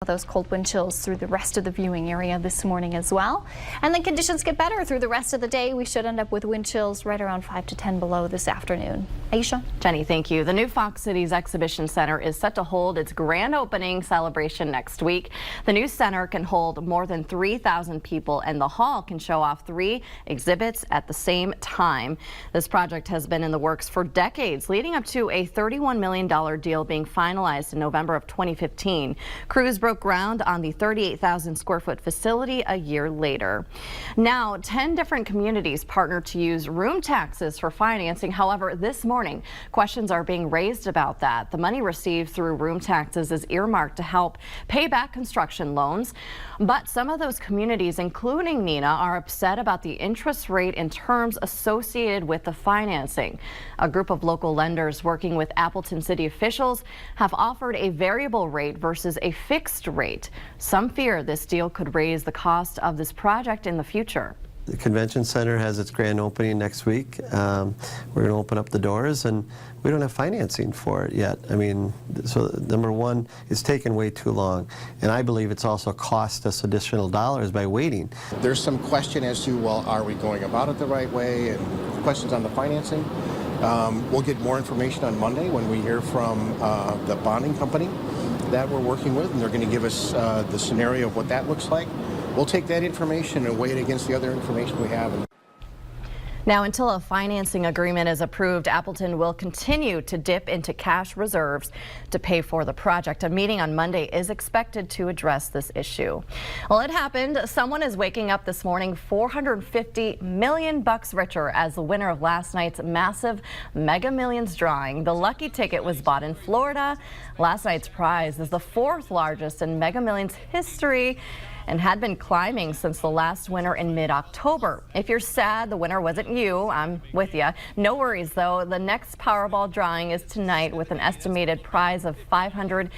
those cold wind chills through the rest of the viewing area this morning as well. And then conditions get better through the rest of the day. We should end up with wind chills right around 5 to 10 below this afternoon. Aisha? Jenny, thank you. The new Fox Cities Exhibition Center is set to hold its grand opening celebration next week. The new center can hold more than 3,000 people, and the hall can show off 3 exhibits at the same time. This project has been in the works for decades, leading up to a $31 million deal being finalized in November of 2015. Crews broke ground on the 38,000 square foot facility a year later. Now, 10 different communities partnered to use room taxes for financing. However, this morning, questions are being raised about that. The money received through room taxes is earmarked to help pay back construction loans. But some of those communities, including Neenah, are upset about the interest rate and terms associated with the financing. A group of local lenders working with Appleton city officials have offered a variable rate versus a fixed rate. Some fear this deal could raise the cost of this project in the future. The convention center has its grand opening next week. We're going to open up the doors, and we don't have financing for it yet. I mean, so number one, it's taken way too long, and I believe it's also cost us additional dollars by waiting. There's some question as to, well, are we going about it the right way, and questions on the financing. We'll get more information on Monday when we hear from the bonding company that we're working with, and they're going to give us the scenario of what that looks like. We'll take that information and weigh it against the other information we have. Now, until a financing agreement is approved, Appleton will continue to dip into cash reserves to pay for the project. A meeting on Monday is expected to address this issue. Well, it happened. Someone is waking up this morning $450 million richer as the winner of last night's massive Mega Millions drawing. The lucky ticket was bought in Florida. Last night's prize is the 4th largest in Mega Millions history and had been climbing since the last winner in mid-October. If you're sad the winner wasn't you, I'm with you. No worries though, the next Powerball drawing is tonight with an estimated prize of $570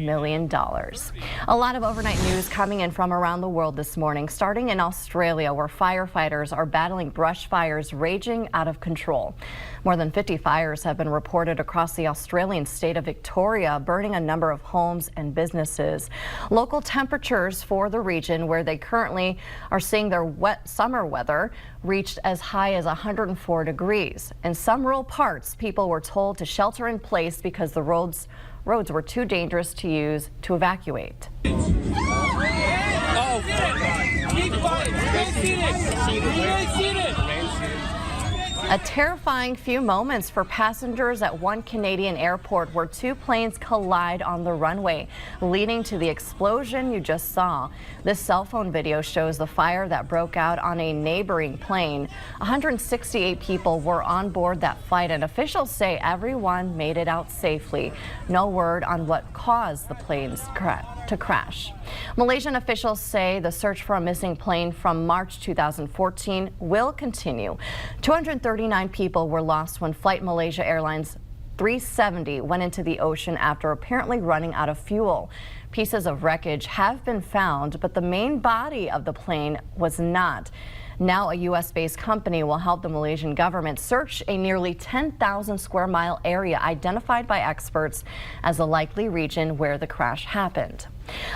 million. A lot of overnight news coming in from around the world this morning, starting in Australia, where firefighters are battling brush fires raging out of control. More than 50 fires have been reported across the Australian state of Victoria, burning a number of homes and businesses. Local temperatures for the region, where they currently are seeing their wet summer weather, reached as high as 104 degrees. In some rural parts, people were told to shelter in place because the roads were too dangerous to use to evacuate. A terrifying few moments for passengers at one Canadian airport where 2 planes collide on the runway, leading to the explosion you just saw. This cell phone video shows the fire that broke out on a neighboring plane. 168 people were on board that flight, and officials say everyone made it out safely. No word on what caused the planes to crash. Malaysian officials say the search for a missing plane from March 2014 will continue. 239 people were lost when Flight Malaysia Airlines 370 went into the ocean after apparently running out of fuel. Pieces of wreckage have been found, but the main body of the plane was not. Now a U.S.-based company will help the Malaysian government search a nearly 10,000 square mile area identified by experts as a likely region where the crash happened.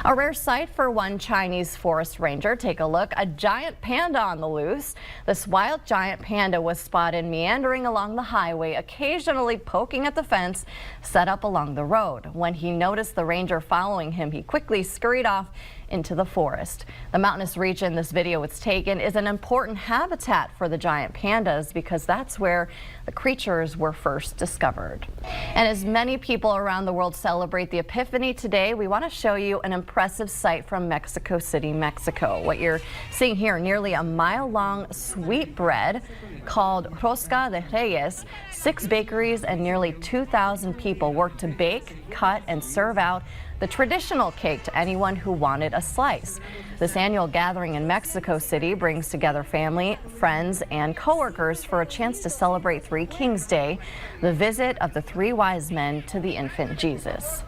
A rare sight for one Chinese forest ranger. Take a look, a giant panda on the loose. This wild giant panda was spotted meandering along the highway, occasionally poking at the fence set up along the road. When he noticed the ranger following him, he quickly scurried off into the forest. The mountainous region this video was taken is an important habitat for the giant pandas because that's where the creatures were first discovered. And as many people around the world celebrate the Epiphany today, we want to show you an impressive sight from Mexico City, Mexico. What you're seeing here, nearly a mile-long sweetbread called Rosca de Reyes. 6 bakeries and nearly 2,000 people worked to bake, cut, and serve out the traditional cake to anyone who wanted a slice. This annual gathering in Mexico City brings together family, friends, and coworkers for a chance to celebrate Three Kings Day, the visit of the 3 wise men to the infant Jesus.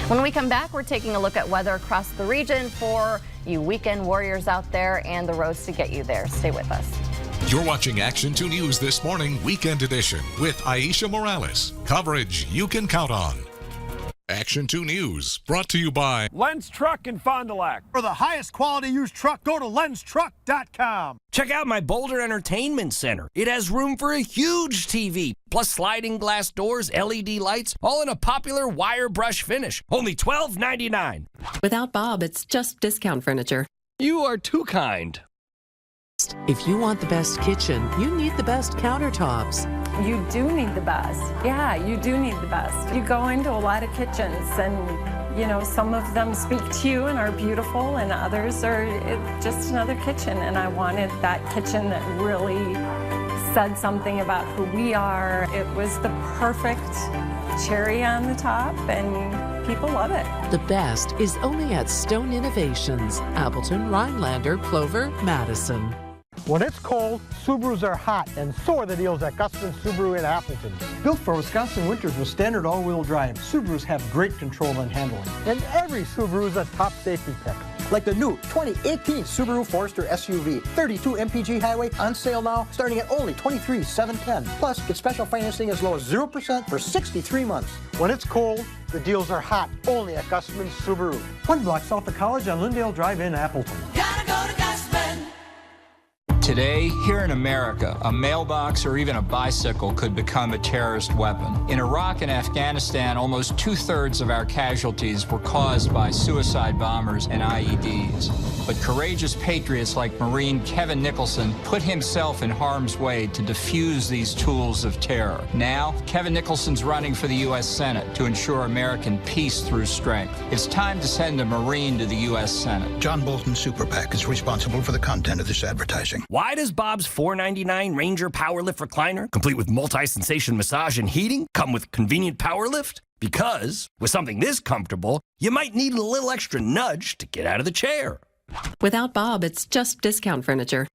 When we come back, we're taking a look at weather across the region for you weekend warriors out there and the roads to get you there. Stay with us. You're watching Action 2 News This Morning Weekend Edition with Aisha Morales. Coverage you can count on. Action 2 News, brought to you by Lenz Truck in Fond du Lac. For the highest quality used truck, go to lenztruck.com. Check out my Boulder Entertainment Center. It has room for a huge TV, plus sliding glass doors, LED lights, all in a popular wire brush finish. Only $12.99. Without Bob, it's just discount furniture. You are too kind. If you want the best kitchen, you need the best countertops. You do need the best. Yeah, you do need the best. You go into a lot of kitchens and, you know, some of them speak to you and are beautiful and others are just another kitchen. And I wanted that kitchen that really said something about who we are. It was the perfect cherry on the top and people love it. The best is only at Stone Innovations, Appleton, Rhinelander, Clover, Madison. When it's cold, Subarus are hot, and so are the deals at Gusman Subaru in Appleton. Built for Wisconsin winters with standard all-wheel drive, Subarus have great control and handling. And every Subaru is a top safety pick. Like the new 2018 Subaru Forester SUV, 32 mpg highway, on sale now, starting at only $23,710. Plus, get special financing as low as 0% for 63 months. When it's cold, the deals are hot, only at Gusman Subaru. 1 block south of College on Lindale Drive in Appleton. Gotta go to Gusman. Today, here in America, a mailbox or even a bicycle could become a terrorist weapon. In Iraq and Afghanistan, almost 2/3 of our casualties were caused by suicide bombers and IEDs. But courageous patriots like Marine Kevin Nicholson put himself in harm's way to defuse these tools of terror. Now, Kevin Nicholson's running for the U.S. Senate to ensure American peace through strength. It's time to send a Marine to the U.S. Senate. John Bolton Super PAC is responsible for the content of this advertising. Why does Bob's $4.99 Ranger Powerlift recliner, complete with multi-sensation massage and heating, come with convenient power lift? Because, with something this comfortable, you might need a little extra nudge to get out of the chair. Without Bob, it's just discount furniture.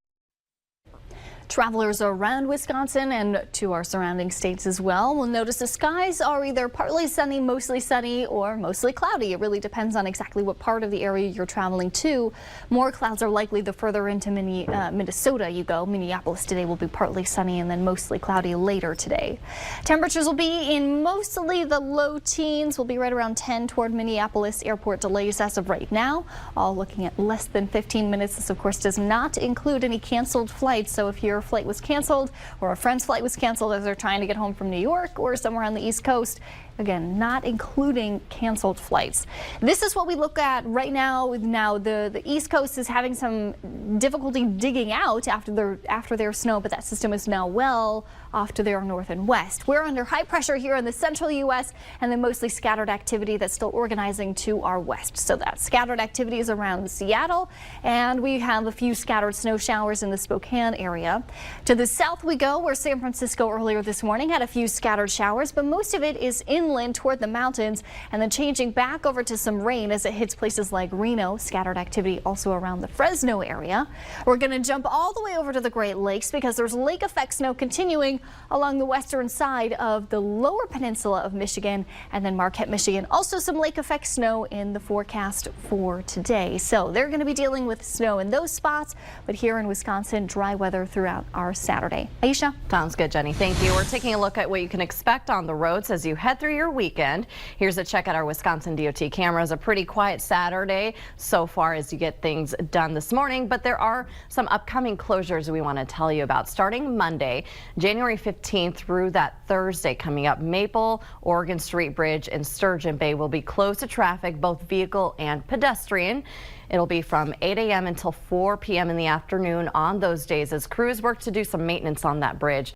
Travelers around Wisconsin and to our surrounding states as well will notice the skies are either partly sunny, or mostly cloudy. It really depends on exactly what part of the area you're traveling to. More clouds are likely the further into Minnesota you go. Minneapolis today will be partly sunny and then mostly cloudy later today. Temperatures will be in mostly the low teens. We'll be right around 10 toward Minneapolis. Airport delays as of right now, all looking at less than 15 minutes. This, of course, does not include any canceled flights. So if your flight was canceled or a friend's flight was canceled as they're trying to get home from New York or somewhere on the East Coast, again, not including canceled flights. This is what we look at right now. Now the East Coast is having some difficulty digging out after their snow, but that system is now well off to their north and west. We're under high pressure here in the central U.S. and then mostly scattered activity that's still organizing to our west. So that scattered activity is around Seattle, and we have a few scattered snow showers in the Spokane area. To the south we go, where San Francisco earlier this morning had a few scattered showers, but most of it is inland toward the mountains, and then changing back over to some rain as it hits places like Reno. Scattered activity also around the Fresno area. We're going to jump all the way over to the Great Lakes because there's lake effect snow continuing along the western side of the lower peninsula of Michigan and then Marquette, Michigan. Also some lake effect snow in the forecast for today. So they're going to be dealing with snow in those spots, but here in Wisconsin, dry weather throughout our Saturday. Aisha? Sounds good, Jenny. Thank you. We're taking a look at what you can expect on the roads as you head through your weekend. Here's a check at our Wisconsin DOT cameras. A pretty quiet Saturday so far as you get things done this morning, but there are some upcoming closures we want to tell you about. Starting Monday, January 15th through that Thursday coming up, Maple, Oregon Street Bridge, and Sturgeon Bay will be closed to traffic, both vehicle and pedestrian. It'll be from 8 a.m. until 4 p.m. in the afternoon on those days as crews work to do some maintenance on that bridge.